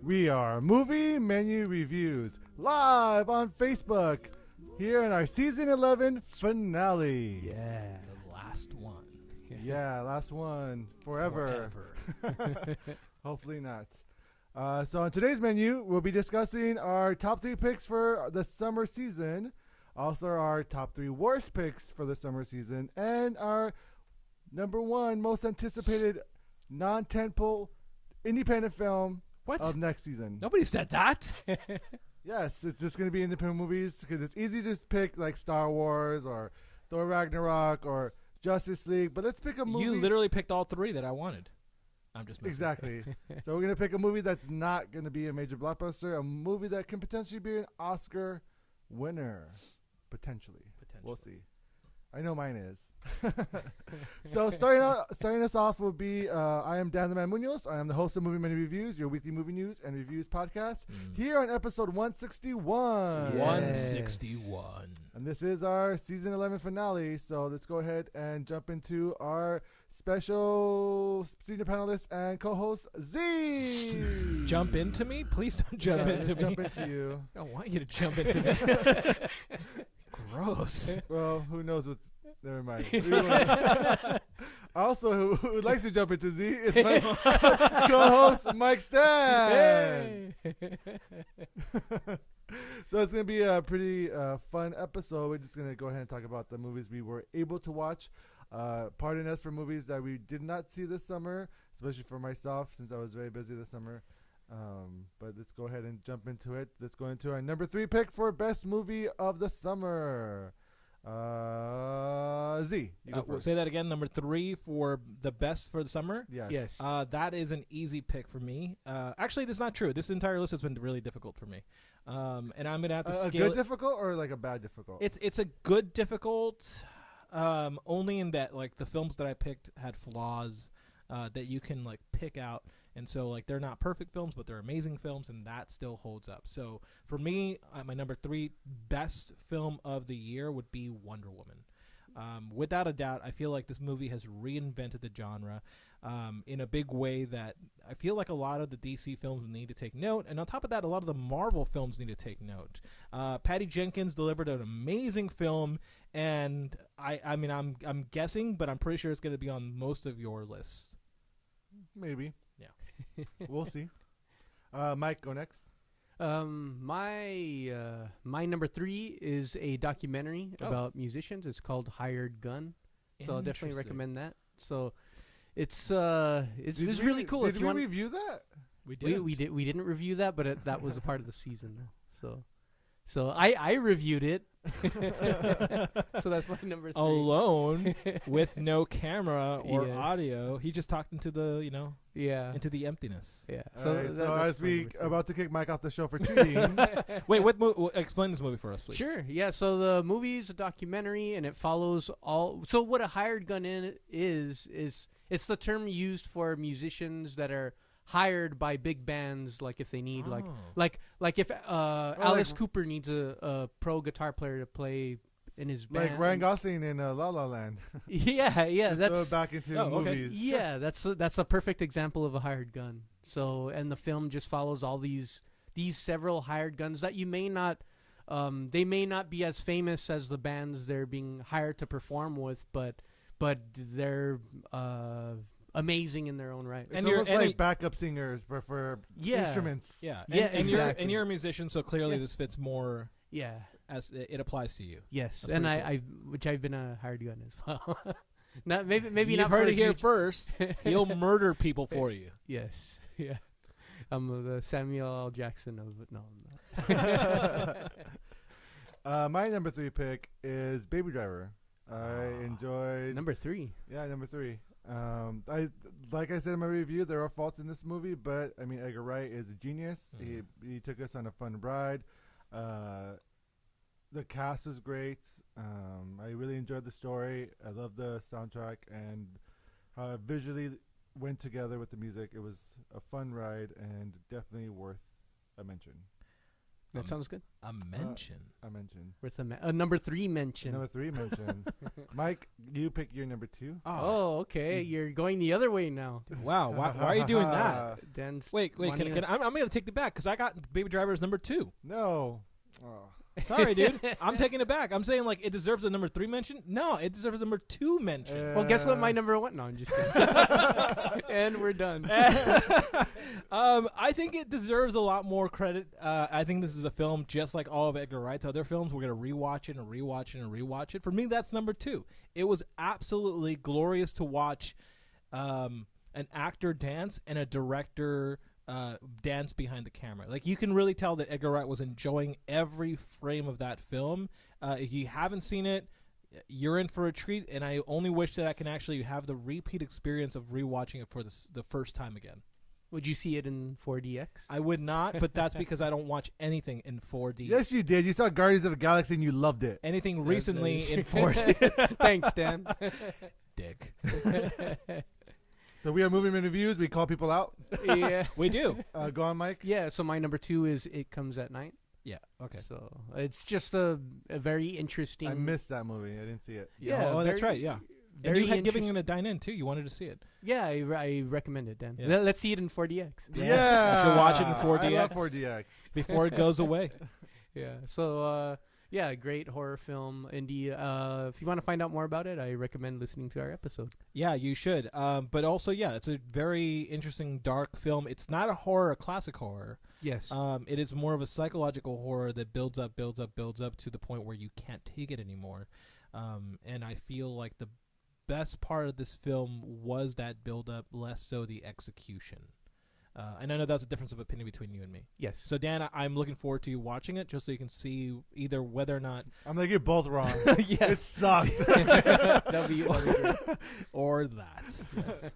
We are Movie Menu Reviews, live on Facebook, here in our Season 11 finale. Yeah. The last one. Yeah, last one. Forever. Hopefully not. So on today's menu, we'll be discussing our top 3 picks for the summer season, also our top 3 worst picks for the summer season, and our number 1 most anticipated non-tentpole independent film of next season. Nobody said that. Yes, it's just going to be independent movies because it's easy to just pick like Star Wars or Thor Ragnarok or Justice League, but let's pick a movie. You literally picked all 3 that I wanted. I'm just messing. Exactly. So we're going to pick a movie that's not going to be a major blockbuster, a movie that can potentially be an Oscar winner. Potentially. We'll see. I know mine is. So starting us off will be, I am Dan the Man Muñoz. I am the host of Movie Menu Reviews, your weekly movie news and reviews podcast, here on episode 161. Yes. 161. And this is our season 11 finale, so let's go ahead and jump into our special senior panelist and co-host, Z. Jump into me? Please don't jump into me. Jump into you. I don't want you to jump into me. Gross. Well, who knows what's... Never mind. Also, who likes to jump into Z is my co-host, Mike Stan. Hey. So it's going to be a pretty fun episode. We're just going to go ahead and talk about the movies we were able to watch. Pardon us for movies that we did not see this summer, especially for myself since I was very busy this summer. But let's go ahead and jump into it. Let's go into our number 3 pick for best movie of the summer. Z, you go first. Say that again. Number 3 for the best for the summer. Yes. That is an easy pick for me. Actually, that's not true. This entire list has been really difficult for me. And I'm gonna have to scale a good difficult or like a bad difficult. It's a good difficult. Only in that like the films that I picked had flaws that you can like pick out. And so, like, they're not perfect films, but they're amazing films, and that still holds up. So, for me, my number 3 best film of the year would be Wonder Woman. Without a doubt, I feel like this movie has reinvented the genre in a big way that I feel like a lot of the DC films need to take note. And on top of that, a lot of the Marvel films need to take note. Patty Jenkins delivered an amazing film, and I mean, I'm guessing, but I'm pretty sure it's going to be on most of your lists. Maybe. Yeah. We'll see. Mike, go next. My number 3 is a documentary about musicians. It's called Hired Gun. So I'll definitely recommend that. So it's really cool. Did we review that? We didn't review that, but that was a part of the season. So I reviewed it. So that's my number 3. Alone with no camera or audio. He just talked into the, into the emptiness. Yeah. So as we about to kick Mike off the show for cheating. Wait, explain this movie for us, please. Sure. Yeah. So the movie is a documentary, and it follows all. So what a hired gun is it's the term used for musicians that are hired by big bands, like if they need like if Alice Cooper needs a pro guitar player to play in his band, like Ryan Gosling in La La Land. yeah, that's back into movies. Yeah, that's a perfect example of a hired gun. So, and the film just follows all these several hired guns that you may not, they may not be as famous as the bands they're being hired to perform with, but they're amazing in their own right. It's almost like backup singers, but for instruments. Yeah, exactly. And you're a musician, so clearly this fits more. Yeah, as it applies to you. Yes, That's and I've been a hired gun as well. Not maybe You've not heard it here first. He'll murder people for you. Yes, yeah. I'm the Samuel L. Jackson of it. No, I'm not. My number 3 pick is Baby Driver. I enjoyed number 3. Yeah, number 3. Like I said in my review, there are faults in this movie, but I mean, Edgar Wright is a genius. He took us on a fun ride. The cast was great. I really enjoyed the story. I love the soundtrack and how it visually went together with the music. It was a fun ride and definitely worth a mention. That sounds good. A mention. A mention. Worth a number 3 mention. Number 3 mention. Mike, you pick your number 2. Oh, okay. You're going the other way now. Wow. Why are you doing that? Dan's Wait. I'm going to take it back because I got Baby Driver as number 2. No. Oh. Sorry, dude. I'm taking it back. I'm saying like it deserves a number 3 mention. No, it deserves a number 2 mention. Well, guess what? My number 1. No, I'm just kidding. And we're done. I think it deserves a lot more credit. I think this is a film just like all of Edgar Wright's other films. We're gonna rewatch it and rewatch it and rewatch it. For me, that's number 2. It was absolutely glorious to watch an actor dance and a director dance behind the camera. Like you can really tell that Edgar Wright was enjoying every frame of that film. If you haven't seen it, you're in for a treat, and I only wish that I can actually have the repeat experience of rewatching it for the first time again. Would you see it in 4DX? I would not, but that's because I don't watch anything in 4D. Yes, you did. You saw Guardians of the Galaxy and you loved it. Anything recently in 4D. Thanks, Dan. Dick. So we are moving in reviews. We call people out. Yeah, we do. Go on, Mike. Yeah. So my number 2 is It Comes at Night. Yeah. Okay. So it's just a very interesting. I missed that movie. I didn't see it. Yeah. Oh, that's right. Yeah. And you had giving it a dine-in too. You wanted to see it. Yeah, I recommend it, Dan. Yeah. Let's see it in 4DX. Yes. I should watch it in 4DX. I love 4DX. Before it goes away. Yeah. So yeah, great horror film. Indeed. If you want to find out more about it, I recommend listening to our episode. Yeah, you should. But also, yeah, it's a very interesting, dark film. It's not a horror, a classic horror. Yes. It is more of a psychological horror that builds up to the point where you can't take it anymore. And I feel like the best part of this film was that build-up, less so the execution. And I know that's a difference of opinion between you and me. Yes. So, Dan, I'm looking forward to you watching it just so you can see either whether or not... I'm going to get both wrong. Yes. It sucked. That'll be or that. Yes.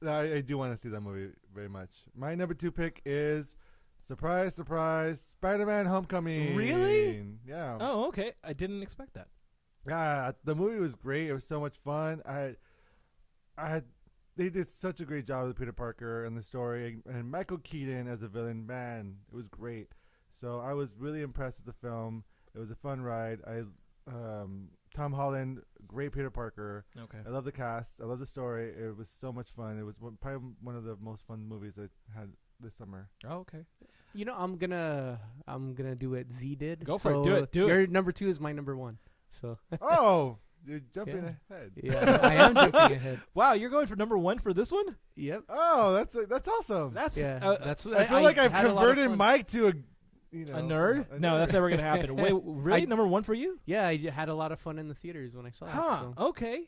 I do want to see that movie very much. My number 2 pick is, surprise, surprise, Spider-Man Homecoming. Really? Yeah. Oh, okay. I didn't expect that. Yeah, the movie was great. It was so much fun. They did such a great job with Peter Parker and the story, and Michael Keaton as a villain. Man, it was great. So I was really impressed with the film. It was a fun ride. Tom Holland, great Peter Parker. Okay. I love the cast. I love the story. It was so much fun. It was probably one of the most fun movies I had this summer. Oh, okay. You know, I'm gonna do what Z did. Go for it. Do it. Your number 2 is my number 1. So. Oh, you're jumping ahead. Yeah, I am jumping ahead. Wow, you're going for number 1 for this one? Yep. Oh, that's awesome. That's that's what I feel like I've had a lot of converted fun. Mike to a nerd? No, that's never gonna happen. Wait, really? Number 1 for you? Yeah, I had a lot of fun in the theaters when I saw it. Huh. So. Okay.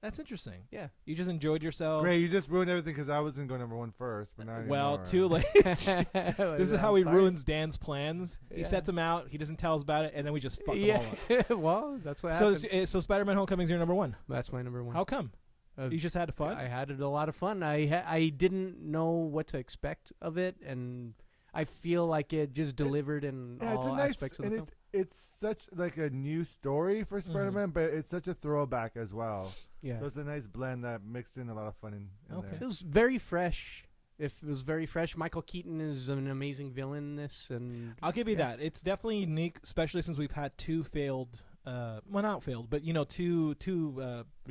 That's interesting. Yeah. You just enjoyed yourself. Great, you just ruined everything because I was going to go number 1 first, but not Well, anymore. too late. This is how he ruins Dan's plans. He Yeah. sets them out. He doesn't tell us about it, and then we just fuck them all up. Well, that's what So, happened. so Spider-Man: Homecoming is your number 1. That's my number 1. How come? You just had fun. I had a lot of fun. I didn't know what to expect of it, and I feel like it just delivered in all aspects of the film. It's such like a new story for Spider-Man, but it's such a throwback as well. Yeah. So it's a nice blend that mixed in a lot of fun in Okay. there. It was very fresh. It was very fresh. Michael Keaton is an amazing villain in this, and I'll give you that. It's definitely unique, especially since we've had 2 failed. Well, not failed, but two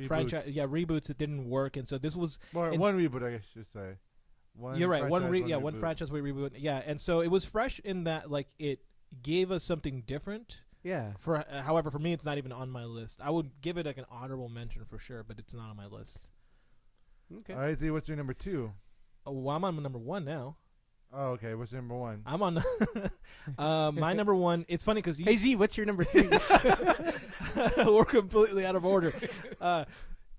franchise reboots that didn't work, and so this was one reboot, I guess you should say. You're right. One reboot. franchise we reboot. Yeah, and so it was fresh in that like it gave us something different. yeah. However, for me, it's not even on my list. I would give it like an honorable mention for sure, but it's not on my list. Okay. All right, Z, what's your number 2? Oh, well, I'm on number 1 now. Oh, okay. What's your number 1? I'm on my number 1. It's funny because Hey Z, what's your number 3? we're completely out of order.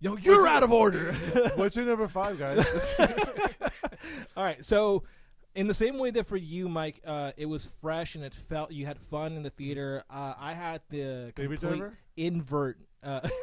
You're out of order. What's your number 5, guys? All right, so in the same way that for you, Mike, it was fresh and it felt you had fun in the theater. I had the Baby complete Driver? invert.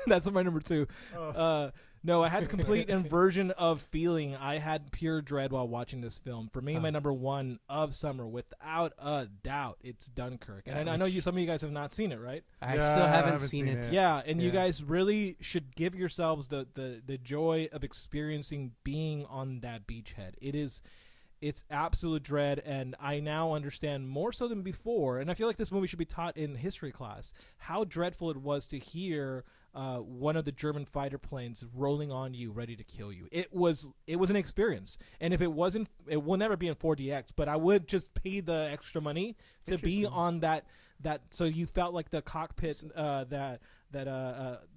That's my number 2. Oh. No, I had the complete inversion of feeling. I had pure dread while watching this film. For me, my number one of summer, without a doubt, it's Dunkirk. And I know some of you guys have not seen it, right? I still haven't seen it. Yeah, and you guys really should give yourselves the joy of experiencing being on that beachhead. It's absolute dread, and I now understand more so than before, and I feel like this movie should be taught in history class, how dreadful it was to hear one of the German fighter planes rolling on you, ready to kill you. It was an experience, and if it wasn't, it will never be in 4DX, but I would just pay the extra money to be on that so you felt like the cockpit that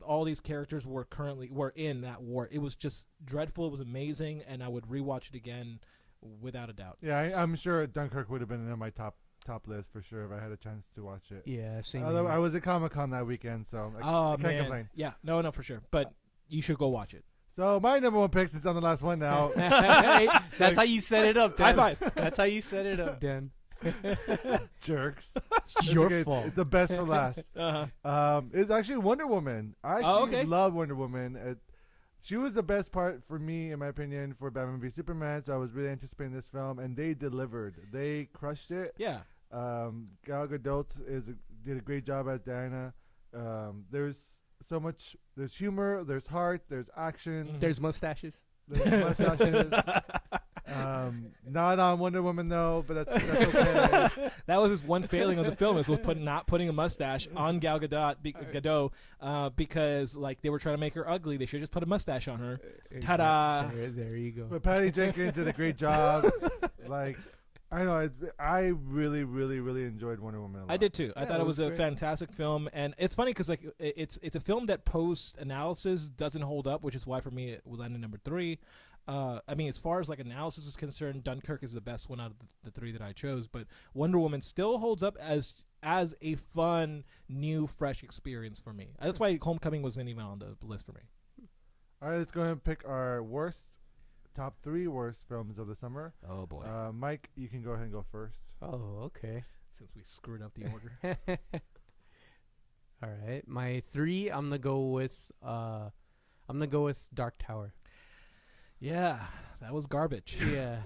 all these characters were in that war. It was just dreadful. It was amazing, and I would rewatch it again without a doubt. Yeah, I'm sure Dunkirk would have been in my top list for sure if I had a chance to watch it. Yeah, same. Although I was at Comic-Con that weekend, so I can't complain. Yeah, no, for sure. But you should go watch it. So my number one pick, since I'm the last one now. That's how you set it up, Dan. High five. That's how you set it up, Dan. Jerks. It's your fault. It's the best for last. It's actually Wonder Woman. I actually love Wonder Woman. She was the best part for me, in my opinion, for Batman v Superman. So I was really anticipating this film, and they delivered. They crushed it. Yeah. Gal Gadot did a great job as Diana. There's so much. There's humor. There's heart. There's action. There's mustaches. There's mustaches. Not on Wonder Woman though, but that's okay. That was his one failing of the film, is not putting a mustache on Gal Gadot, because like they were trying to make her ugly. They should just put a mustache on her. Ta-da! There you go. But Patty Jenkins did a great job. Like, I know, I really, really, really enjoyed Wonder Woman a lot. I did too. I thought it was a great. fantastic film, and it's funny because like it's a film that post analysis doesn't hold up, which is why for me it will land at number 3. I mean, as far as like analysis is concerned, Dunkirk is the best one out of the 3 that I chose, but Wonder Woman still holds up as a fun, new, fresh experience for me. That's why Homecoming wasn't even on the list for me. All right, let's go ahead and pick our top 3 worst films of the summer. Oh boy, Mike, you can go ahead and go first. Oh, okay. Since we screwed up the order. All right, my 3. I'm gonna go with Dark Tower. Yeah, that was garbage. Yeah,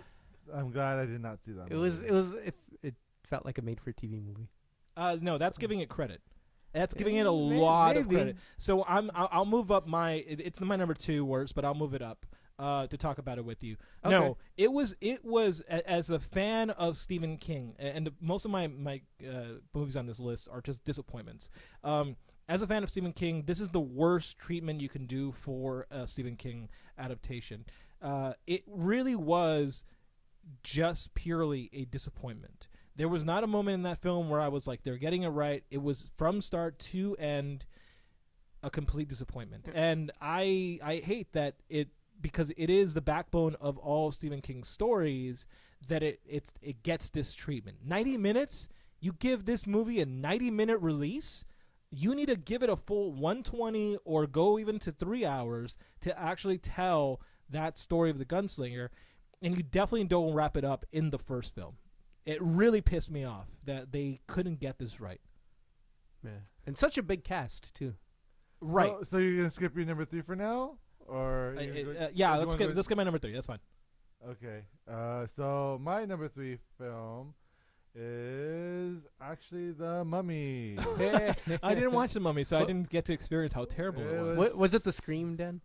I'm glad I did not see that. It felt like a made-for-TV movie. No, that's giving it credit. That's giving it a lot of credit. So I'll move up it's my number 2 worst, but I'll move it up to talk about it with you. Okay. No, it was as a fan of Stephen King, and most of my movies on this list are just disappointments. As a fan of Stephen King, this is the worst treatment you can do for a Stephen King adaptation. It really was just purely a disappointment. There was not a moment in that film where I was like, they're getting it right. It was from start to end a complete disappointment. And I hate that because it is the backbone of all Stephen King stories that it gets this treatment. 90 minutes? You give this movie a 90-minute release? You need to give it a full 120 or go even to 3 hours to actually tell that story of the gunslinger, and you definitely don't wrap it up in the first film. It really pissed me off that they couldn't get this right. Yeah, and such a big cast too. Right. So you're gonna skip your number 3 for now, or yeah, let's get my number 3. That's fine. Okay. So my number 3 film is actually The Mummy. I didn't watch The Mummy, so I didn't get to experience how terrible it was. What was it? The scream, Dan?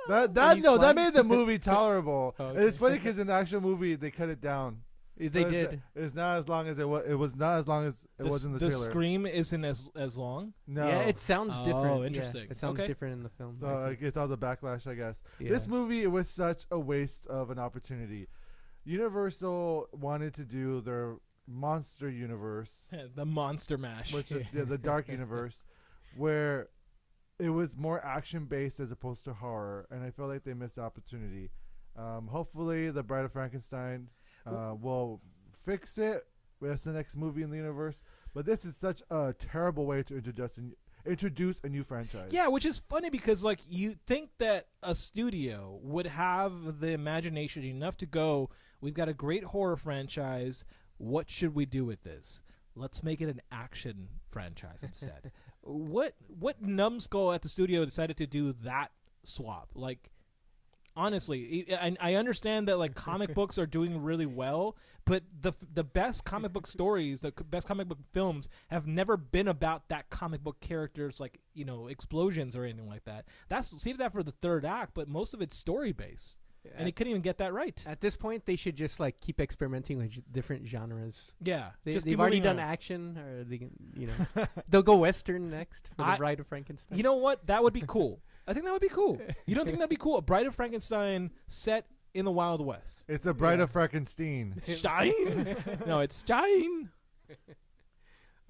That made the movie tolerable. Oh, okay. It's funny because in the actual movie they cut it down. They did. It's not as long as it was. It was not as long as it was in the trailer. The scream isn't as long. No. Yeah, it sounds different. Oh, interesting. Yeah, it sounds different in the film. So it's all the backlash, I guess. Yeah. This movie, it was such a waste of an opportunity. Universal wanted to do their monster universe, the Monster Mash, which the dark universe, where it was more action based as opposed to horror, and I feel like they missed the opportunity. Hopefully, The Bride of Frankenstein will fix it. That's the next movie in the universe. But this is such a terrible way to introduce a new franchise. Yeah, which is funny because like you think that a studio would have the imagination enough to go, we've got a great horror franchise. What should we do with this? Let's make it an action franchise instead. What numbskull at the studio decided to do that swap. Like, honestly, I understand that like comic books are doing really well, but the best comic book stories, the best comic book films have never been about that comic book character's like, you know, explosions or anything like that. Save that for the third act, but most of it's story based. And he couldn't even get that right. At this point, they should just like keep experimenting with different genres. Yeah, They've already done action, or they can, you know, they'll go Western next for the Bride of Frankenstein. You know what? That would be cool. I think that would be cool. You don't think that'd be cool? A Bride of Frankenstein set in the Wild West. It's a Bride of Frankenstein. Stein? No, it's Stein.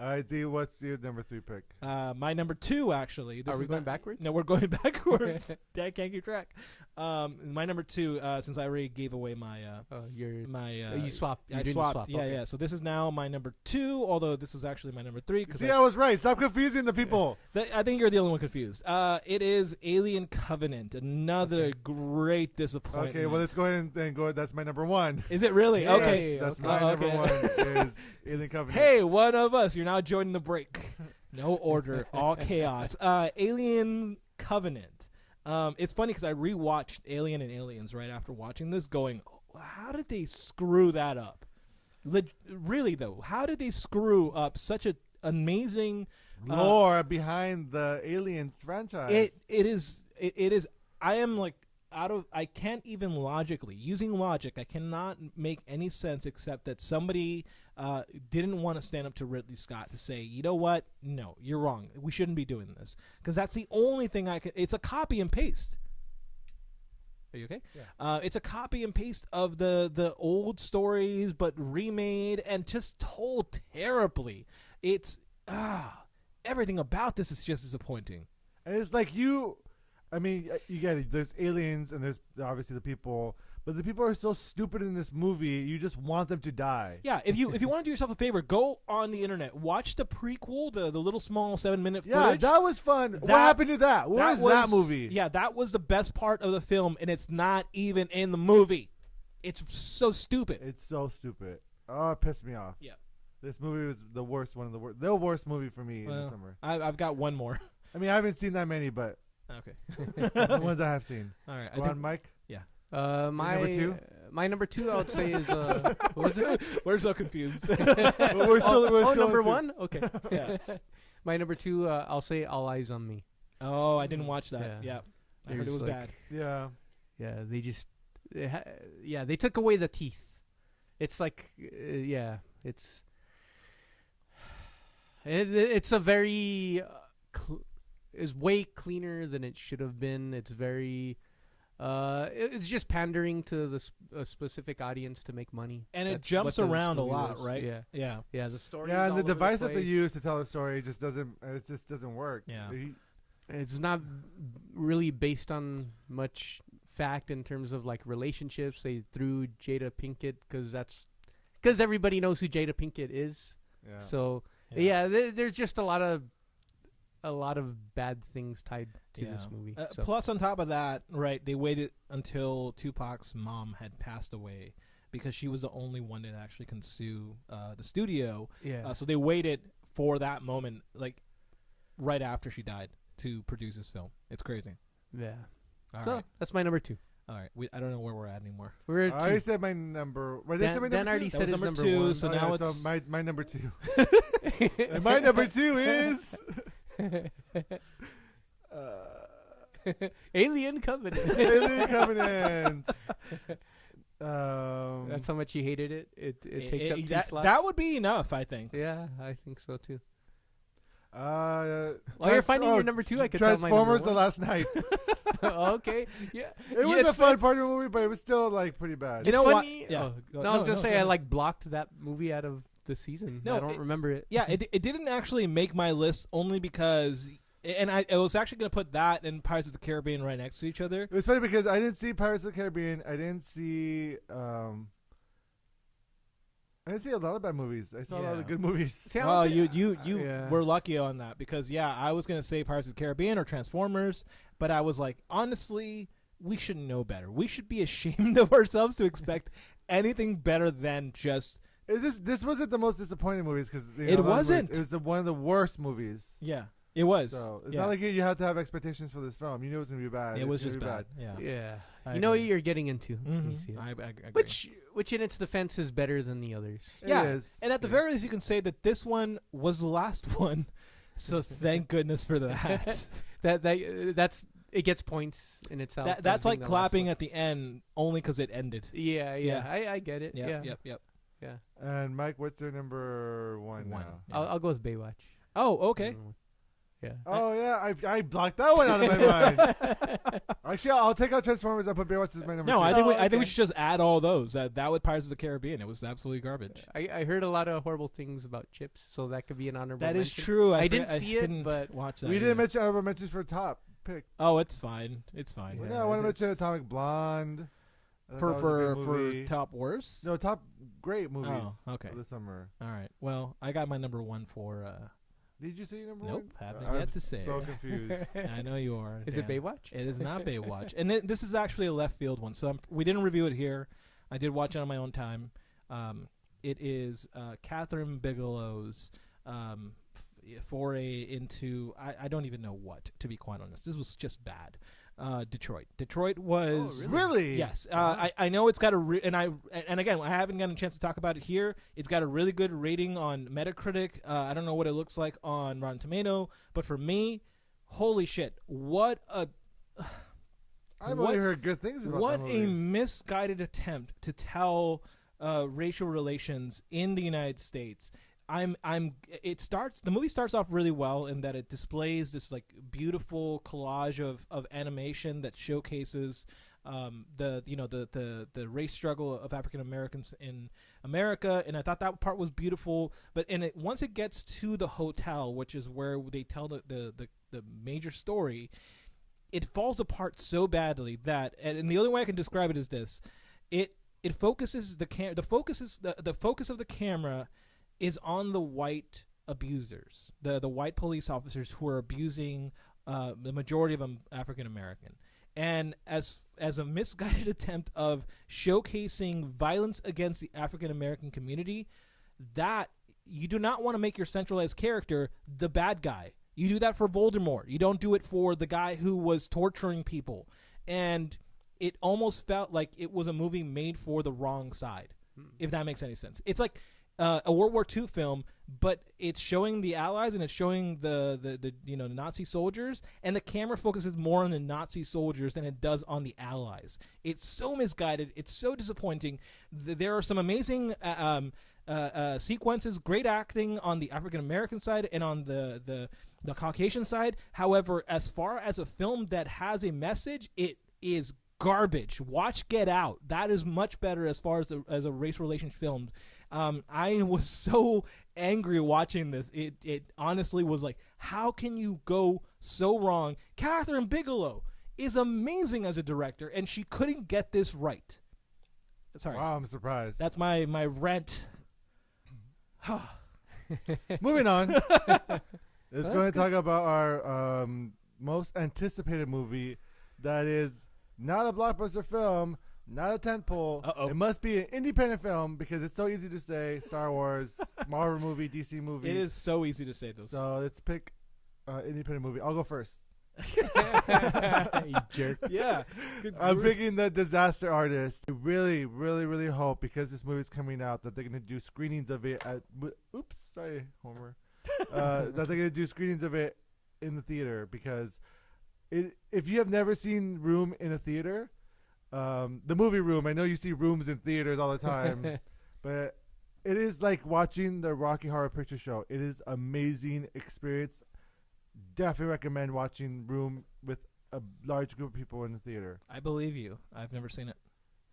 All right, D, what's your number 3 pick? My number 2, actually. Are we going backwards? No, we're going backwards. I can't keep track. My number 2, since I already gave away my you swapped. I swapped. Yeah, okay. yeah. So this is now my number 2, although this is actually my number 3. See, I was right. Stop confusing the people. I think you're the only one confused. It is Alien Covenant, another great disappointment. Okay, well, let's go ahead and go. That's my number 1. Is it really? Yes, Okay. that's my number 1 is Alien Covenant. Hey, one of us. You're now joining the break. No order, all chaos. Alien Covenant. It's funny because I rewatched Alien and Aliens right after watching this, going, how did they screw that up? Really, though, how did they screw up such an amazing lore behind the Aliens franchise? It is. I am like I can't even using logic, I cannot make any sense except that somebody didn't want to stand up to Ridley Scott to say, you know what? No, you're wrong. We shouldn't be doing this. Because that's the only thing it's a copy and paste. Are you okay? Yeah. It's a copy and paste of the old stories, but remade and just told terribly. It's, everything about this is just disappointing. And it's like I mean, you get it. There's aliens and there's obviously the people, but the people are so stupid in this movie. You just want them to die. Yeah, if you want to do yourself a favor, go on the internet, watch the prequel, the little small 7-minute Yeah, footage. that was fun. What happened to that? What was that movie? Yeah, that was the best part of the film, and it's not even in the movie. It's so stupid. It's so stupid. Oh, it pissed me off. Yeah, this movie was the worst worst movie for me in the summer. I've got one more. I mean, I haven't seen that many, but okay, the ones I have seen. All right, Go on, Mike. Yeah. My number 2? My number 2, I would say, is what was it? We're so confused. we're still number in 2. 1. Okay. Yeah. My number 2, I'll say All Eyes on Me. Oh, I didn't watch that. Yeah, I heard it was like, bad. Yeah. Yeah, they just, they took away the teeth. It's like, it's a very, is way cleaner than it should have been. It's very, it's just pandering to a specific audience to make money. And it That's jumps what this around a movie lot, was. right? Yeah. Yeah. The story. Yeah, and the device that they use to tell the story just doesn't work. Yeah. It's not really based on much fact in terms of like relationships. They threw Jada Pinkett because everybody knows who Jada Pinkett is. Yeah. So there's just a lot of bad things tied to this movie. So. Plus, on top of that, right, they waited until Tupac's mom had passed away because she was the only one that actually can sue the studio. Yeah. So they waited for that moment, like right after she died, to produce this film. It's crazy. Yeah. All so right. that's my number 2. All right. I don't know where we're at anymore. We're at I 2. already said my number. Wait, did I say my Dan number already 2? said his number number 2, 1. so now it's my number 2. And my number 2 is Alien Covenant. Alien Covenant. That's how much you hated it. It takes up 2 slots. That would be enough, I think. Yeah, I think so too. While you're finding your number 2, I could tell my number Transformers: 1. The Last Night. Okay, yeah, It was a fun part of the movie, but it was still like pretty bad. You know what? Yeah. Yeah. No, I was gonna say I like blocked that movie out of the season. No, I don't remember it. Yeah, it didn't actually make my list only because, and I was actually going to put that and Pirates of the Caribbean right next to each other. It was funny because I didn't see Pirates of the Caribbean. I didn't see a lot of bad movies. I saw a lot of good movies. See, Well, you Yeah. were lucky on that because I was gonna say Pirates of the Caribbean or Transformers, but I was like, honestly, we should know better. We should be ashamed of ourselves to expect anything better than just. This wasn't the most disappointing movies because It wasn't. It was one of the worst movies. Yeah. It was. So it's not like you have to have expectations for this film. You knew it was going to be bad. It was just bad. Yeah. Yeah. I You know what agree. you're getting into. when you Mhm. see it. I agree. Which in its defense is better than the others. Yeah, It is. And at the very least, you can say that this one was the last one. So thank goodness for that. That's it gets points in itself. as That's being like the last clapping one. at the end only because it ended. Yeah. I get it. Yep, Yeah. Yep. Yeah. And Mike, what's your number one One. now? Yeah. I'll go with Baywatch. Oh, okay. Yeah. Oh yeah, I blocked that one out of my mind. Actually, I'll take out Transformers. I'll put Baywatch as my number No, two. I think I think we okay. should just add all those. That with Pirates of the Caribbean, it was absolutely garbage. I heard a lot of horrible things about Chips, so that could be an honorable That is mention. true. I didn't see it, didn't but watch that. we either. didn't mention honorable mentions for top pick. Oh, it's fine. It's fine. Yeah, No, I want to it's- mention Atomic Blonde. I thought For that was a good for movie. top worst. No, top great movies. Oh, okay. Of the summer. All right. Well, I got my number one for. Did you say your number Nope, one? haven't I'm yet to say So it. confused. I know you are. Is it Dan. Baywatch? It is not Baywatch, and this is actually a left field one. So we didn't review it here. I did watch it on my own time. It is Catherine Bigelow's foray into I don't even know what, to be quite honest. This was just bad. Detroit. Detroit was Really? yes. I know it's got a and again I haven't gotten a chance to talk about it here. It's got a really good rating on Metacritic. I don't know what it looks like on Rotten Tomato, but for me, holy shit! What a I've What- only heard good things about what that a movie. misguided attempt to tell racial relations in the United States. The movie starts off really well in that it displays this like beautiful collage of animation that showcases the race struggle of African Americans in America, and I thought that part was beautiful. But once it gets to the hotel, which is where they tell the major story, it falls apart so badly that, and the only way I can describe it is this: it focuses the focus of the camera is on the white abusers, the white police officers who are abusing the majority of them African American, and as a misguided attempt of showcasing violence against the African American community, that you do not want to make your centralized character the bad guy. You do that for Voldemort. You don't do it for the guy who was torturing people. And it almost felt like it was a movie made for the wrong side, if that makes any sense. It's like a World War II film, but it's showing the Allies and it's showing the Nazi soldiers, and the camera focuses more on the Nazi soldiers than it does on the Allies. It's so misguided. It's so disappointing. There are some amazing sequences, great acting on the African American side and on the Caucasian side. However, as far as a film that has a message, it is garbage. Watch Get Out. That is much better as far as a race relations film. I was so angry watching this. It honestly was like, how can you go so wrong? Catherine Bigelow is amazing as a director, and she couldn't get this right. Sorry. Wow, I'm surprised. That's my rant. Moving on. Let's go and talk about our most anticipated movie that is not a blockbuster film, not a tentpole. Uh-oh. It must be an independent film because it's so easy to say Star Wars, Marvel movie, DC movie. It is so easy to say those. So let's pick independent movie. I'll go first. You jerk. Yeah. I'm picking The Disaster Artist. I really, really, really hope, because this movie's coming out, that they're going to do screenings of it at... Oops, sorry, Homer. That they're going to do screenings of it in the theater, because if you have never seen Room in a theater, the movie Room, I know you see rooms in theaters all the time, but it is like watching the Rocky Horror Picture Show. It is amazing experience. Definitely recommend watching Room with a large group of people in the theater. I believe you. I've never seen it.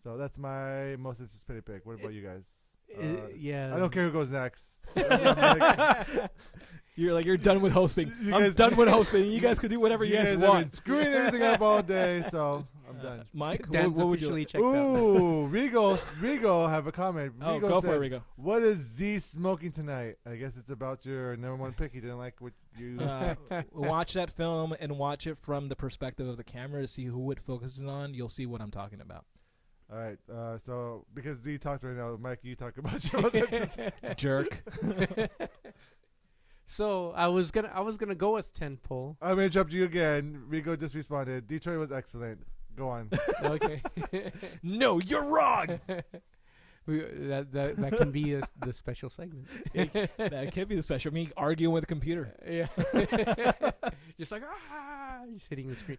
So that's my most anticipated pick. What about you guys? Yeah. I don't care who goes next. You're done with hosting. You I'm guys- done with hosting. You guys could do whatever you guys have been want. screwing everything up all day, so I'm done. Mike, Dan's what would you officially like? checked out. Ooh, Rigo have a comment. Oh, Rigo go for said, it, Rigo. What is Z smoking tonight? I guess it's about your number one pick. He didn't like what you... Watch that film and watch it from the perspective of the camera to see who it focuses on. You'll see what I'm talking about. All right, so because Z talked right now, Mike, you talk about your most anticipated. Jerk. So I was gonna go with tentpole. I'm gonna interrupt you again. Rico just responded. Detroit was excellent. Go on. Okay. No, you're wrong. That can be the special segment. That can't be the special. Me arguing with a computer. Yeah. Just like just hitting the screen.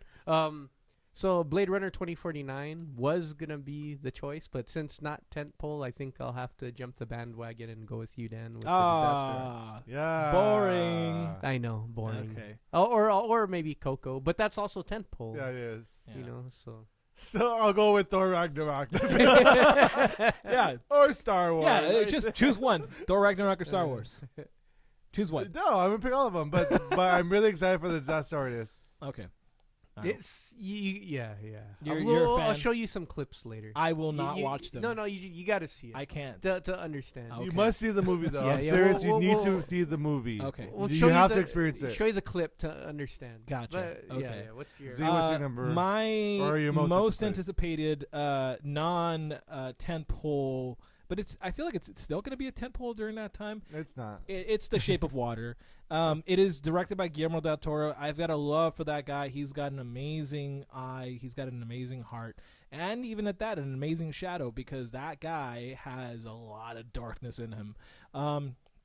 So Blade Runner 2049 was gonna be the choice, but since not tentpole, I think I'll have to jump the bandwagon and go with you, Dan. With the Disaster Artist. Yeah. Boring. I know, boring. Okay. Or maybe Coco, but that's also tentpole. Yeah, it is. You know, so. So I'll go with Thor Ragnarok. Yeah. Or Star Wars. Yeah, just choose one. Thor Ragnarok or Star Wars. Choose one. No, I'm gonna pick all of them, but I'm really excited for the Disaster Artist. Okay. It's yeah. You're a fan. I'll show you some clips later. I will not watch them. No, you got to see it. I can't. To understand. Okay. You must see the movie, though. Yeah, I'm yeah, serious. we'll- you need we'll- to see the movie. Okay. We'll You show have the, to experience it. Show you the clip to understand. Gotcha. But, Okay. Yeah. What's your? Z, what's your number? My Or your most anticipated non tentpole, but I feel like it's still going to be a tentpole during that time. It's not. It's The Shape of Water. It is directed by Guillermo del Toro. I've got a love for that guy. He's got an amazing eye. He's got an amazing heart. And even at that, an amazing shadow, because that guy has a lot of darkness in him.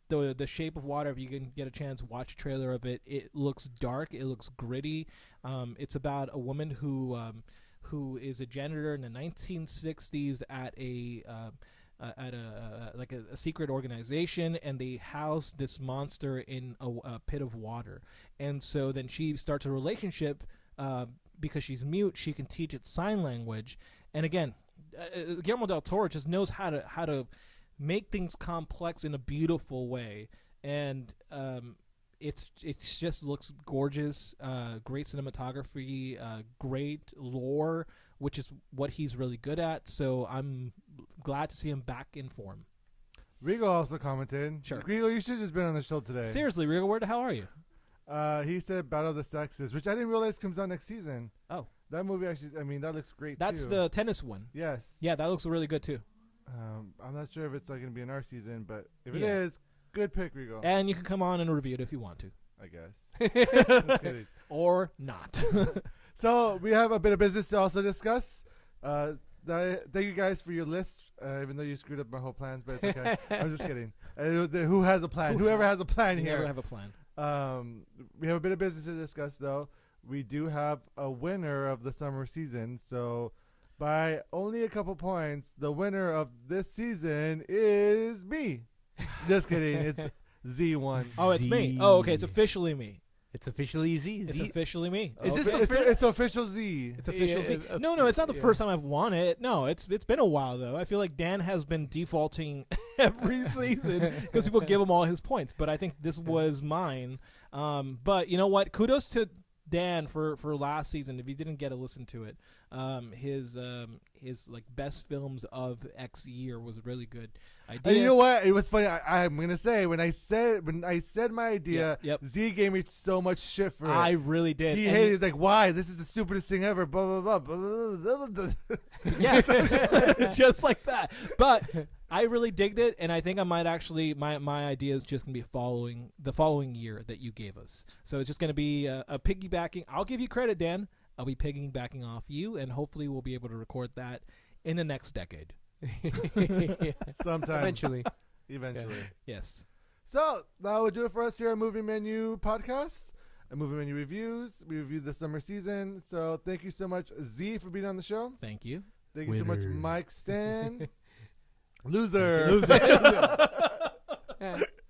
The Shape of Water, if you can get a chance, watch a trailer of it. It looks dark. It looks gritty. It's about a woman who is a janitor in the 1960s at a secret organization, and they house this monster in a pit of water. And so then she starts a relationship because she's mute. She can teach it sign language. And again, Guillermo del Toro just knows how to make things complex in a beautiful way. And it just looks gorgeous. Great cinematography, great lore, which is what he's really good at. So I'm glad to see him back in form. Rigo also commented. Sure. Rigo, you should have just been on the show today. Seriously, Rigo, where the hell are you? He said Battle of the Sexes, which I didn't realize comes out next season. Oh. That movie actually, that looks great That's too. the tennis one. Yes. Yeah, that looks really good too. I'm not sure if it's going to be in our season, but if it Yeah. is, good pick, Rigo. And you can come on and review it if you want to. I guess. Just kidding. Or not. So we have a bit of business to also discuss. Thank you guys for your list, even though you screwed up my whole plans, but it's okay. I'm just kidding. Who has a plan? Whoever has a plan You here. never have a plan. We have a bit of business to discuss, though. We do have a winner of the summer season. So by only a couple points, the winner of this season is me. Just kidding. It's Z1. Oh, it's me. Oh, okay. It's officially me. It's officially Z. It's officially me. Is this It's official Z. It's official. Yeah, No, it's not the yeah. first time I've won it. No, it's been a while though. I feel like Dan has been defaulting every season because people give him all his points. But I think this was mine. But you know what? Kudos to Dan for last season. If you didn't get to listen to it, his like best films of X year was really good. And you know what? It was funny. I'm gonna say when I said my idea, Yep. Z gave me so much shit for it. I really did. He And hated. He's like, "Why? This is the stupidest thing ever." Blah blah blah. blah, blah, blah. Yes, just like that. But I really digged it, and I think I might actually my idea is just gonna be following the following year that you gave us. So it's just gonna be a piggybacking. I'll give you credit, Dan. I'll be piggybacking off you, and hopefully we'll be able to record that in the next decade. Sometime Eventually. Eventually. Yes. So that would do it for us here at Movie Menu Podcast and Movie Menu Reviews. We reviewed the summer season. So thank you so much, Z, for being on the show. Thank you. Thank you so much, Winner. Mike Stan. Loser. I'm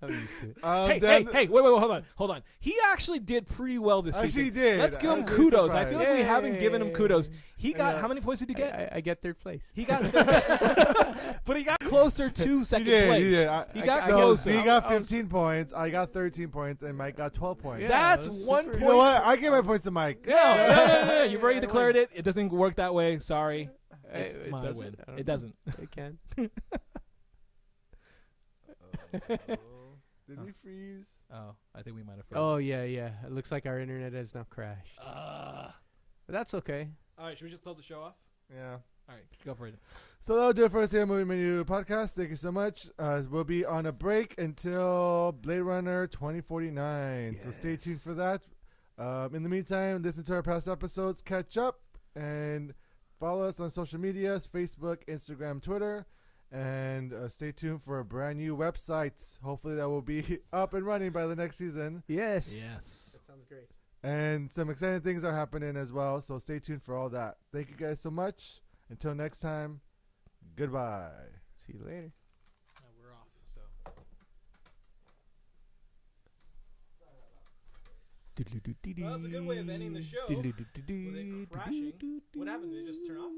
used to it. Hey, wait, hold on. He actually did pretty well this Actually, season. he did. Let's give I him was really kudos. I surprised. feel like we haven't given him kudos. He got, Yeah. how many points did he get? I get third place. He got, but he got closer to second place. He did. He got so closer. Z got 15 points. I got 13 points, and Mike got 12 points. Yeah, That's that was 1 super- point. You know what? I gave my points to Mike. No. You've already I declared it. It doesn't work that way. Sorry. It's It my doesn't. win. I don't It know. doesn't. It can. Did we freeze? Oh, I think we might have. Oh yeah. It looks like our internet has now crashed. But that's okay. All right. Should we just close the show off? Yeah. All right, go for it. So that'll do it for us here at Movie Menu Podcast. Thank you so much. We'll be on a break until Blade Runner 2049. So stay tuned for that. In the meantime, listen to our past episodes, catch up, and follow us on social medias, Facebook, Instagram, Twitter. And stay tuned for a brand new website. Hopefully that will be up and running by the next season. Yes. Yes. That sounds great. And some exciting things are happening as well. So stay tuned for all that. Thank you guys so much. Until next time, goodbye. See you later. Now we're off. So. Well, that's a good way of ending the show. With it crashing. What happened? Did it just turn off?